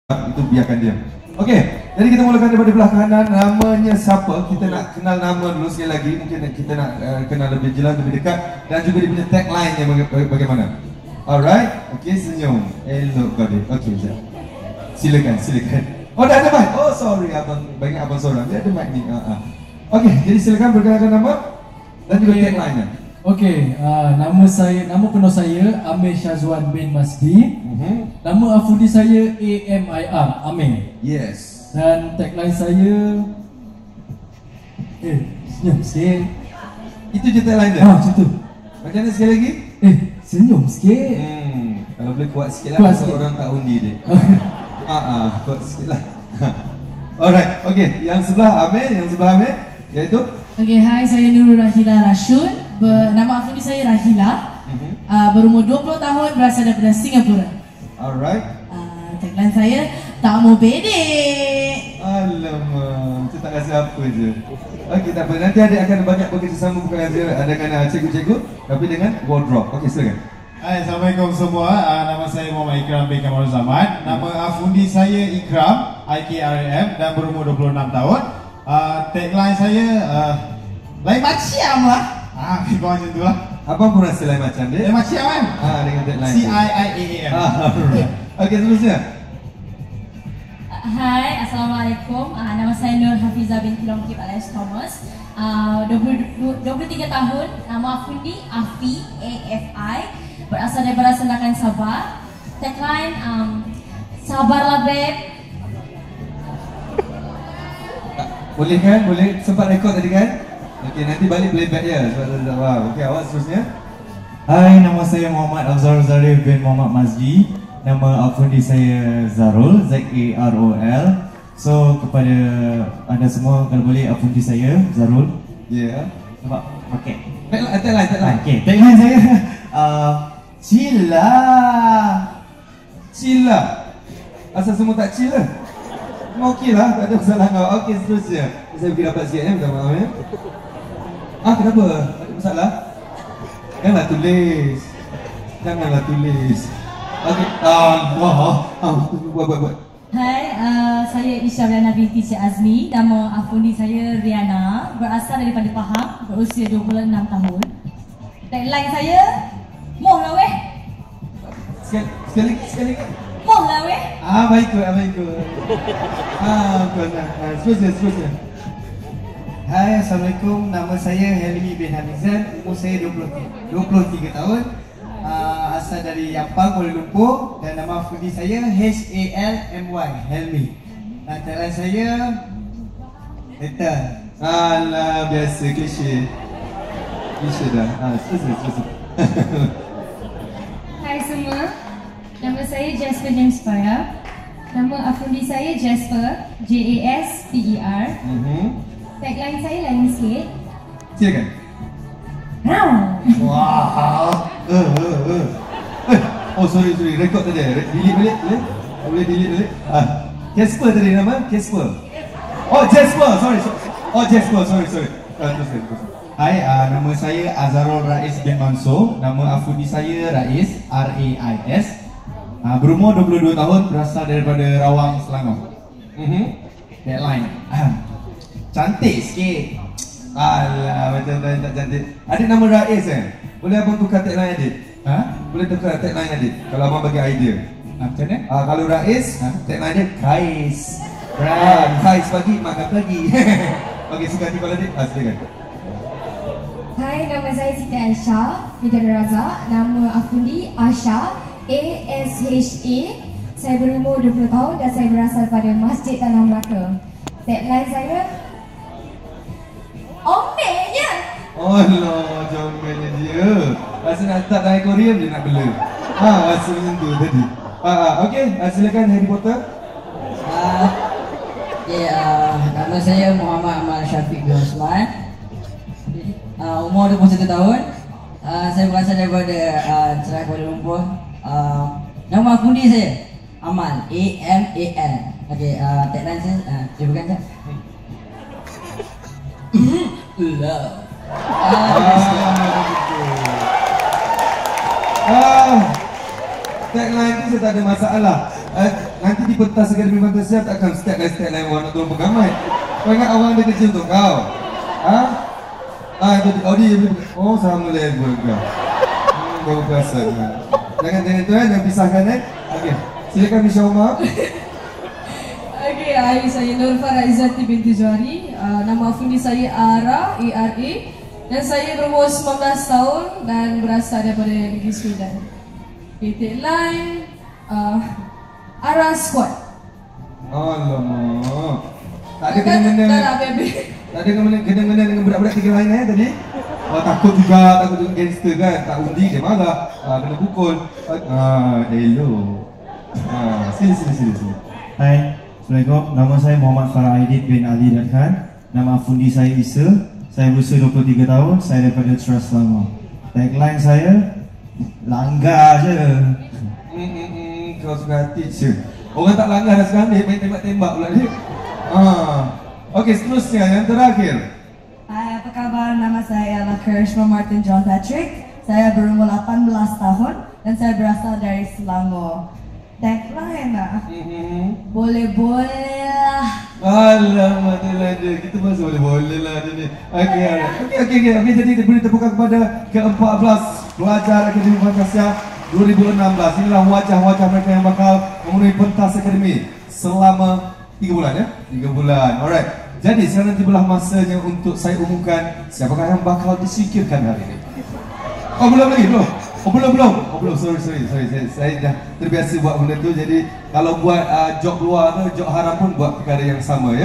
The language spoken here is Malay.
itu biarkan dia. Okey, jadi kita mulakan daripada belah kanan. Namanya siapa? Kita nak kenal nama dulu sekali lagi. Mungkin kita nak kenal lebih jelas, lebih dekat. Dan juga dia punya tagline-nya bagaimana. Alright, okey, senyum. Elok kau dia. Okey, sekejap. Silakan. Oh, dah ada mic. Oh, sorry abang, banyak abang seorang. Dia ada mic ni. Okey, jadi silakan perkenalkan nama dan juga tagline-nya. Okey, nama penuh saya Amir Syazwan bin Masdi. Nama afudi saya AMIR, Amir. Yes. Dan tagline saya senyum sikit. Itu je tagline dia? Macam tu. Macam mana sekali lagi? Senyum sikit. Kalau boleh kuat sikit lah, pasal orang tak undi dia. Kuat sikit lah. Alright, okey. Yang sebelah Amir, iaitu? Okey, hai, saya Nurul Rahila Rashid. Nama afudi saya Rahila. Berumur 20 tahun, berasal daripada Singapura. Alright. Tagline saya, tak mau bedek. Alamak, saya tak kasi apa je. Okey, tak apa. Nanti adik akan banyak bekerjasama bukan saja dengan cikgu-cikgu, tapi dengan wardrobe. Okey, silakan. Hai, Assalamualaikum semua. Nama saya Muhammad Ikram bin Kamarul Zaman. Nama afundi saya Ikram, IKRAM, dan berumur 26 tahun. Tagline saya lain macam lah. Kau macam tu lah. Apa pun rasa lain macam dia? Lain macam kan? Dengan tagline CIIAAM. Okey, seterusnya. Hai, Assalamualaikum. Nama saya Nur Hafiza binti Longkip alias Thomas. 23 tahun. Nama afundi Afi, AFI. Berasal daripada Senakan Sabah. Tagline, sabarlah beb. Boleh kan? Boleh sempat rekod tadi kan? Okey, nanti balik playback dia. Okey, awak seterusnya. Hai, nama saya Muhammad Afzal Zarif bin Muhammad Mazdi. Nama afundi saya Zarul, Z-A-R-O-L. So, kepada anda semua, kalau boleh afundi saya Zarul. Ya. Nampak? Okey. Tagline. Okey, tagline saya Chill lah. Asal semua tak chill lah. Okey lah, tak ada masalah kau. Okey, seterusnya. Saya pergi dapat sikit minta maaf ya. Kenapa? Ada masalah? Janganlah tulis. Okey. Buat. Hai, saya Isyariana binti Cik Azmi. Nama afundi saya Riana. Berasal daripada Pahang. Berusia 26 tahun. Tagline saya, moh lah weh. Sekali. Moh lah weh. Baik. Seterusnya. Hai, Assalamualaikum. Nama saya Helmi bin Hamizan. Umur saya 23 tahun. Asal dari Yampang, Kuala Lumpur. Dan nama afundi saya HALMY, Helmi. Dan tagline saya Later. Alah, biasa, klise dah. Seterusnya. Hai semua. Nama saya Jasper James Paya. Nama afundi saya Jasper, Jasper. Tagline saya lain sikit. Silakan. Wow. Sorry. Rekod tadi. Delete balik boleh? Boleh delete balik? Casper tadi nama? Casper. Jasper. Sorry. Teruskan. Hai, nama saya Azharul Rais bin Mansur. Nama afundi saya Rais, R-A-I-S. Berumur 22 tahun, berasal daripada Rawang, Selangor. Deadline. Cantik sikit. Alah, macam tak cantik. Adik nama Rais kan? Boleh abang tukar tagline adik? Boleh tukar tagline adik? Kalau abang bagi idea. Macam mana? Kalau Rais, tagline dia Kais. Kais pagi, makan pagi. Okey, suka hati kalau adik? Silakan. Hai, nama saya Siti Aisyah Hidayat Razak. Nama afundi Asha, A-S-H-A. Saya berumur 20 tahun dan saya berasal pada Masjid Tanah Melaka. Tagline saya, omelnya. Allah, jomelnya dia. Rasa nak start dengan Korean dia nak bela. Rasa macam tu tadi. Okey, silakan Harry Potter. Nama saya Muhammad Amal Syafiq bin Osman. Umur 21 tahun. Saya berasal daripada Cerai Kuala Lumpur. Nama afundi saya Amal, A-M-A-L. Okey, tagline saya, cuba kan tak? Love. Tagline tu saya tak ada masalah. nanti di pentas Akademi Fantasia takkan step lain orang nak tolong pengamat. Kau ingat orang ada kerja untuk kau? Ha? Itu dia oh sama level kau. Baru perasan. Jangan tu jangan pisahkan Okey. Silakan Misha Umar. Okey, saya Nurfara Izzati binti Johari. Nama fundi saya Ara, ARA. Dan saya berumur 19 tahun dan berasal daripada Negeri Sudan. Tagline Ara Squad. Alamak. Tak ada kena-mena. Tak ada kena-mena dengan budak-budak tiga lain tadi. Takut juga gangster kan. Tak undi dia marah. Kena pukul. Hello. Sini. Hai, Assalamualaikum. Nama saya Muhammad Farah Aidit bin Ali dan Khan. Nama fundi saya Isa. Saya berusia 23 tahun. Saya daripada Trust Selangor. Tagline saya langgar je. Kau suka hati je. Orang tak langgar dah sekarang dia main tembak-tembak pula dia. Okey, seterusnya yang terakhir. Hai, apa khabar? Nama saya adalah Karishma Martin John Patrick. Saya berumur 18 tahun dan saya berasal dari Selangor. Tagline boleh-boleh lah. Alamak, dia. Kita masuk boleh-boleh lah dia ni. Okey. Jadi diberi tepukan kepada ke-14 pelajar Akademi Fantasia 2016. Inilah wajah-wajah mereka yang bakal memenuhi pentas akademi selama 3 bulan ya? 3 bulan. Alright. Jadi sekarang tibalah masanya untuk saya umumkan siapakah yang bakal disingkirkan hari ini. Belum. Sorry. Saya dah terbiasa buat benda tu. Jadi kalau buat job luar atau job haram pun buat perkara yang sama ya.